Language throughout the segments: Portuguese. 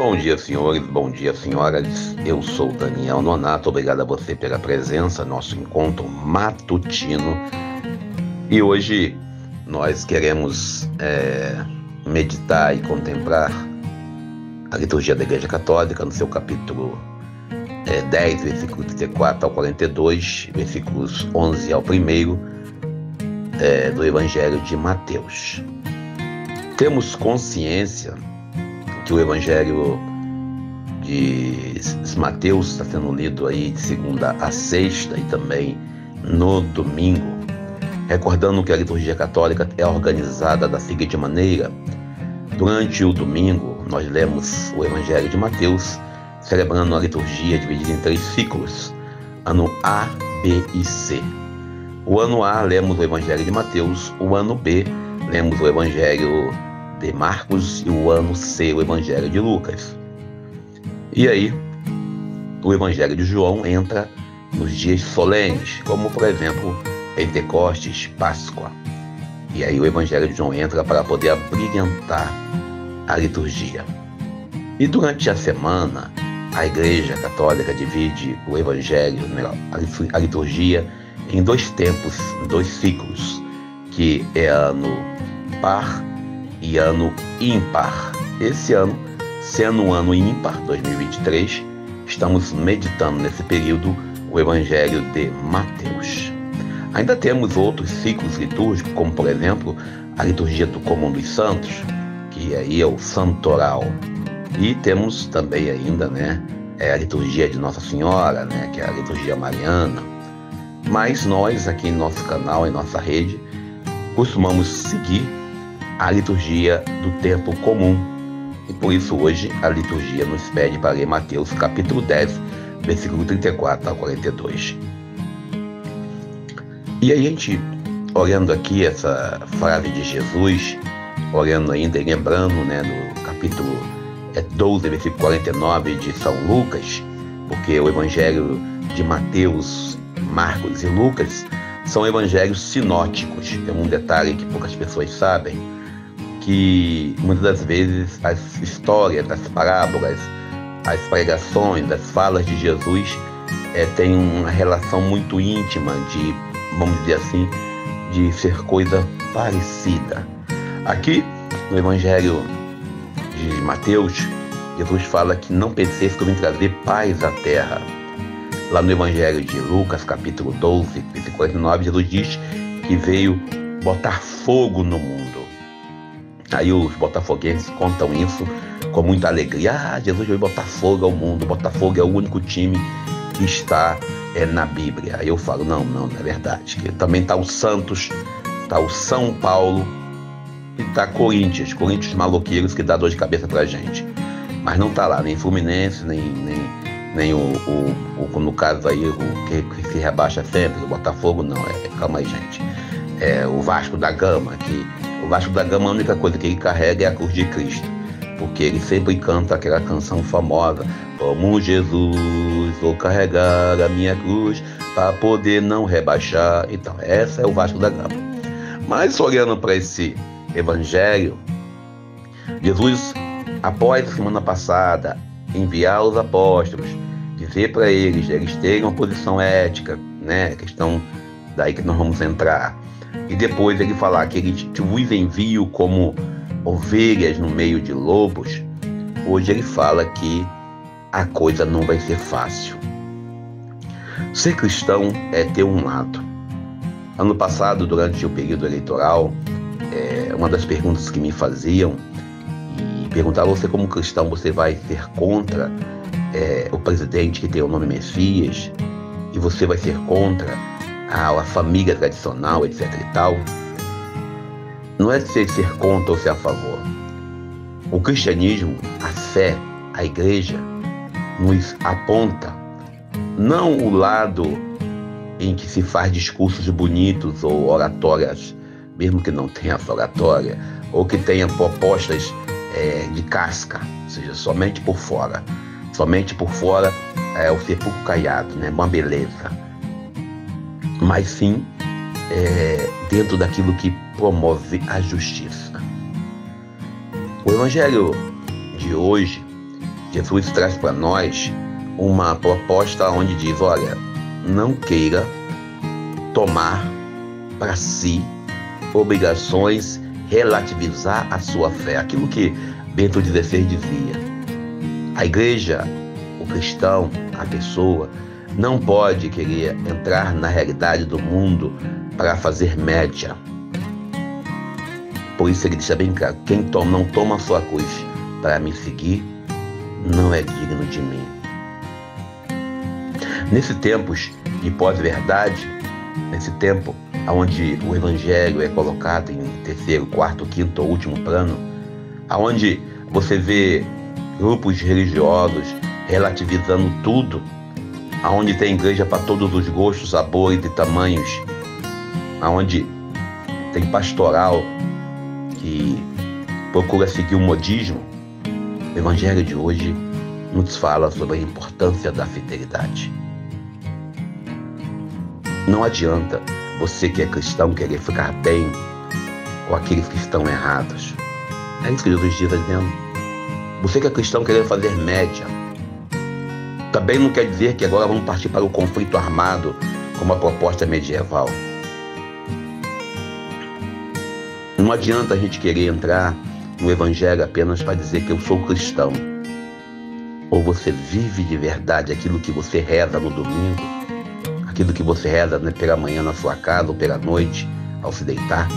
Bom dia, senhores, bom dia, senhoras. Eu sou Daniel Nonato, obrigado a você pela presença, nosso encontro matutino. E hoje nós queremos meditar e contemplar a liturgia da Igreja Católica no seu capítulo 10, versículo 34 ao 42, versículos 11 ao 1 do Evangelho de Mateus. Temos consciência que o Evangelho de Mateus está sendo lido aí de segunda a sexta e também no domingo, recordando que a liturgia católica é organizada da seguinte maneira. Durante o domingo, nós lemos o Evangelho de Mateus, celebrando a liturgia dividida em 3 ciclos, ano A, B e C. O ano A, lemos o Evangelho de Mateus, o ano B, lemos o Evangelho de Marcos e o ano C, o Evangelho de Lucas. E aí, o Evangelho de João entra nos dias solenes, como por exemplo, Pentecostes, Páscoa. E aí o Evangelho de João entra para poder abrilhantar a liturgia. E durante a semana, a Igreja Católica divide o Evangelho, a liturgia, em 2 tempos, em 2 ciclos, que é ano par e ano ímpar. Esse ano, sendo um ano ímpar, 2023, estamos meditando nesse período o Evangelho de Mateus. Ainda temos outros ciclos litúrgicos, como por exemplo a liturgia do Comum dos Santos, que aí é o Santoral. E temos também ainda a liturgia de Nossa Senhora, que é a liturgia mariana. Mas nós aqui em nosso canal, em nossa rede, costumamos seguir a liturgia do tempo comum. E por isso hoje a liturgia nos pede para ler Mateus capítulo 10, versículo 34 a 42. E aí a gente, olhando aqui essa frase de Jesus, olhando ainda e lembrando no capítulo 12, versículo 49 de São Lucas, porque o Evangelho de Mateus, Marcos e Lucas são evangelhos sinóticos. É um detalhe que poucas pessoas sabem, que muitas das vezes as histórias, as parábolas, as pregações, as falas de Jesus têm uma relação muito íntima de, vamos dizer assim, de ser coisa parecida. Aqui, no Evangelho de Mateus, Jesus fala que não penseis que eu vim trazer paz à terra. Lá no Evangelho de Lucas, capítulo 12, versículo 49, Jesus diz que veio botar fogo no mundo. Aí os botafoguenses contam isso com muita alegria. Jesus veio botar fogo ao mundo. Botafogo é o único time que está na Bíblia. Aí eu falo, não é verdade. Que também está o Santos, está o São Paulo e está Corinthians maloqueiros, que dá dor de cabeça pra gente. Mas não está lá nem Fluminense, nem o no caso aí, o que se rebaixa sempre, o Botafogo não, calma aí, gente. O Vasco da Gama, o Vasco da Gama, a única coisa que ele carrega é a cruz de Cristo, porque ele sempre canta aquela canção famosa, como Jesus, vou carregar a minha cruz para poder não rebaixar. Então, essa é o Vasco da Gama. Mas olhando para esse Evangelho, Jesus, após a semana passada, enviar os apóstolos, dizer para eles terem uma posição ética, questão daí que nós vamos entrar, e depois ele falar que ele vos envio como ovelhas no meio de lobos. Hoje ele fala que a coisa não vai ser fácil. Ser cristão é ter um lado. Ano passado, durante o período eleitoral, uma das perguntas que me faziam, e perguntaram: você como cristão, você vai ser contra o presidente que tem o nome Messias, e você vai ser contra a família tradicional, etc e tal? Não é ser contra ou ser a favor. O cristianismo, a fé, a igreja, nos aponta não o lado em que se faz discursos bonitos ou oratórias, mesmo que não tenha essa oratória, ou que tenha propostas de casca, ou seja, somente por fora. Somente por fora é o sepulcro caiado, uma beleza. Mas sim dentro daquilo que promove a justiça. O Evangelho de hoje Jesus traz para nós uma proposta onde diz, olha, não queira tomar para si obrigações, relativizar a sua fé. Aquilo que Bento XVI dizia. A igreja, o cristão, a pessoa, não pode querer entrar na realidade do mundo para fazer média. Por isso ele deixa bem claro, quem não toma a sua cruz para me seguir, não é digno de mim. Nesse tempos de pós-verdade, nesse tempo onde o evangelho é colocado em terceiro, quarto, quinto ou último plano, onde você vê grupos religiosos relativizando tudo, onde tem igreja para todos os gostos, sabores e tamanhos, onde tem pastoral que procura seguir o modismo, o evangelho de hoje nos fala sobre a importância da fidelidade. Não adianta você que é cristão querer ficar bem com aqueles que estão errados. É isso que Jesus diz dizendo. Você que é cristão querer fazer média. Também não quer dizer que agora vamos partir para o conflito armado como a proposta medieval. Não adianta a gente querer entrar no evangelho apenas para dizer que eu sou cristão. Ou você vive de verdade aquilo que você reza no domingo, aquilo que você reza pela manhã na sua casa ou pela noite ao se deitar,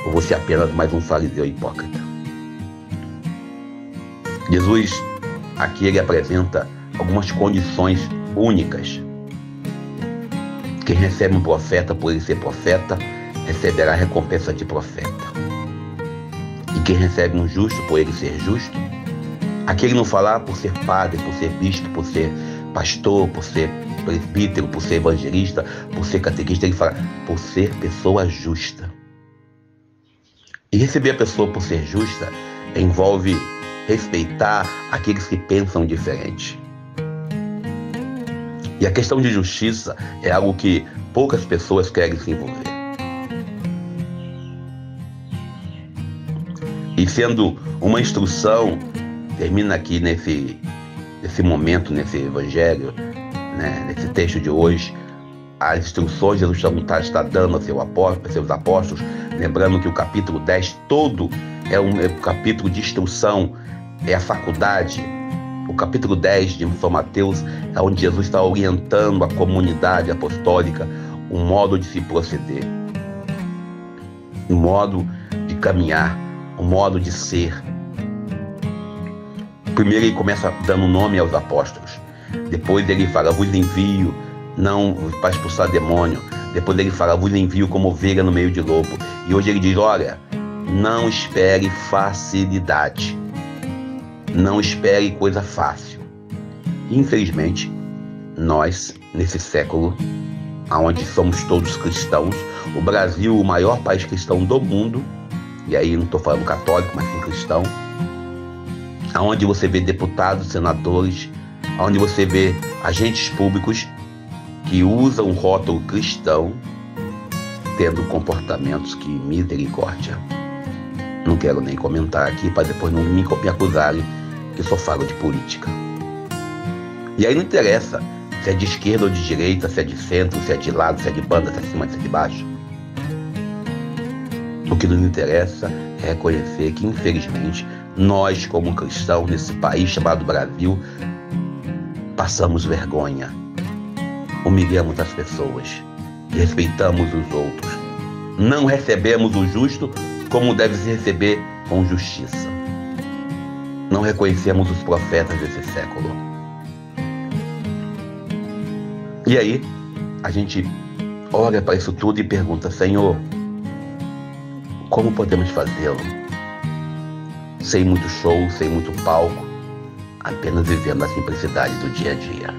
ou você é apenas mais um fariseu hipócrita. Jesus, aqui ele apresenta algumas condições únicas. Quem recebe um profeta por ele ser profeta, receberá a recompensa de profeta. E quem recebe um justo por ele ser justo, aquele não falar por ser padre, por ser bispo, por ser pastor, por ser presbítero, por ser evangelista, por ser catequista, ele fala por ser pessoa justa. E receber a pessoa por ser justa envolve respeitar aqueles que pensam diferente. E a questão de justiça é algo que poucas pessoas querem se envolver. E sendo uma instrução, termina aqui nesse momento, nesse evangelho, né, nesse texto de hoje, as instruções Jesus está dando aos seus apóstolos, lembrando que o capítulo 10 todo é um capítulo de instrução, é a faculdade. O capítulo 10 de São Mateus é onde Jesus está orientando a comunidade apostólica um modo de se proceder, um modo de caminhar, um modo de ser. Primeiro ele começa dando nome aos apóstolos. Depois ele fala, vos envio não para expulsar demônio. Depois ele fala, vos envio como ovelha no meio de lobo. E hoje ele diz, olha, não espere facilidade. Não espere coisa fácil. Infelizmente, nós, nesse século, onde somos todos cristãos, o Brasil, o maior país cristão do mundo, e aí não estou falando católico, mas sim cristão, onde você vê deputados, senadores, onde você vê agentes públicos que usam o rótulo cristão, tendo comportamentos que misericórdia. Não quero nem comentar aqui para depois não me acusarem que só falo de política. E aí não interessa se é de esquerda ou de direita, se é de centro, se é de lado, se é de banda, se é de cima, se é de baixo. O que nos interessa é reconhecer que, infelizmente, nós, como cristãos nesse país chamado Brasil, passamos vergonha, humilhamos as pessoas, respeitamos os outros, não recebemos o justo como deve se receber com justiça. Não reconhecemos os profetas desse século. E aí, a gente olha para isso tudo e pergunta, Senhor, como podemos fazê-lo? Sem muito show, sem muito palco, apenas vivendo a simplicidade do dia a dia.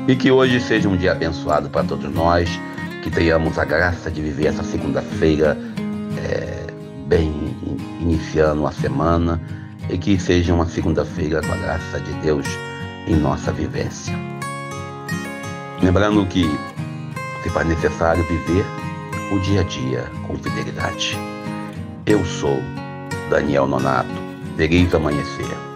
E que hoje seja um dia abençoado para todos nós, que tenhamos a graça de viver essa segunda-feira bem iniciando a semana, e que seja uma segunda-feira com a graça de Deus em nossa vivência. Lembrando que se faz necessário viver o dia a dia com fidelidade. Eu sou Daniel Nonato. Feliz amanhecer.